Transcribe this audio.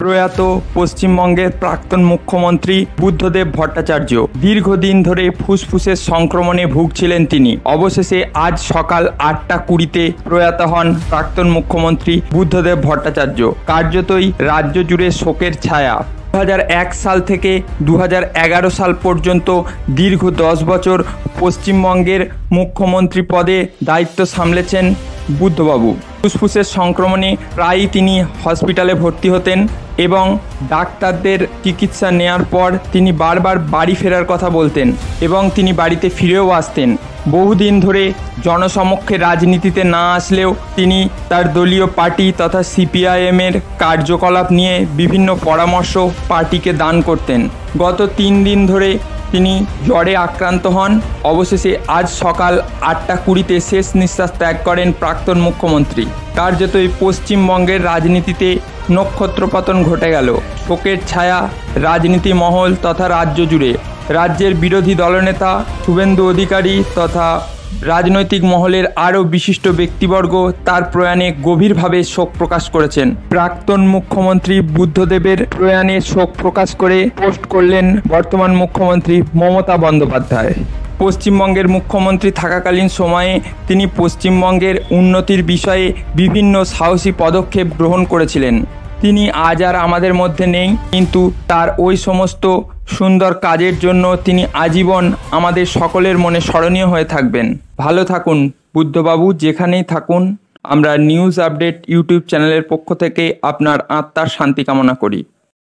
প্রয়াত পশ্চিমবঙ্গের প্রাক্তন মুখ্যমন্ত্রী বুদ্ধদেব ভট্টাচার্য। দীর্ঘদিন ধরে ফুসফুসের সংক্রমণে ভুগছিলেন তিনি। অবশেষে আজ সকাল 8:20-তে প্রয়াত হন প্রাক্তন মুখ্যমন্ত্রী বুদ্ধদেব ভট্টাচার্য। কার্যতই রাজ্য জুড়ে শোকের ছায়া। 2001 সাল থেকে 2011 সাল পর্যন্ত দীর্ঘ 10 বছর পশ্চিমবঙ্গের মুখ্যমন্ত্রী পদে দায়িত্ব সামলেছেন বুদ্ধবাবু। ফুসফুসের সংক্রমণে প্রায়ই তিনি হসপিটালে ভর্তি হতেন এবং ডাক্তারদের চিকিৎসা নেওয়ার পর তিনি বারবার বাড়ি ফেরার কথা বলতেন এবং তিনি বাড়িতে ফিরেও আসতেন। বহুদিন ধরে জনসমক্ষে রাজনীতিতে না আসলেও তিনি তার দলীয় পার্টি তথা সিপিআইএমের কার্যকলাপ নিয়ে বিভিন্ন পরামর্শ পার্টিকে দান করতেন। গত 3 দিন ধরে তিনি জ্বরে আক্রান্ত হন। অবশেষে আজ সকাল 8:20-তে শেষ নিঃশ্বাস ত্যাগ করেন প্রাক্তন মুখ্যমন্ত্রী। কার্যতই পশ্চিমবঙ্গের রাজনীতিতে নক্ষত্রপতন ঘটে গেল। শোকের ছায়া রাজনীতি মহল তথা রাজ্য জুড়ে। রাজ্যের বিরোধী দলনেতা শুভেন্দু অধিকারী তথা রাজনৈতিক মহলের আরও বিশিষ্ট ব্যক্তিবর্গ তার প্রয়াণে গভীরভাবে শোক প্রকাশ করেছেন। প্রাক্তন মুখ্যমন্ত্রী বুদ্ধদেবের প্রয়াণে শোক প্রকাশ করে পোস্ট করলেন বর্তমান মুখ্যমন্ত্রী মমতা বন্দ্যোপাধ্যায়। পশ্চিমবঙ্গের মুখ্যমন্ত্রী থাকাকালীন সময়ে তিনি পশ্চিমবঙ্গের উন্নতির বিষয়ে বিভিন্ন সাহসী পদক্ষেপ গ্রহণ করেছিলেন। তিনি আজ আর আমাদের মধ্যে নেই, কিন্তু তার ওই সমস্ত সুন্দর কাজের জন্য তিনি আজীবন আমাদের সকলের মনে স্মরণীয় হয়ে থাকবেন। ভালো থাকুন বুদ্ধবাবু, যেখানেই থাকুন। আমরা নিউজ আপডেট ইউটিউব চ্যানেলের পক্ষ থেকে আপনার আত্মার শান্তি কামনা করি।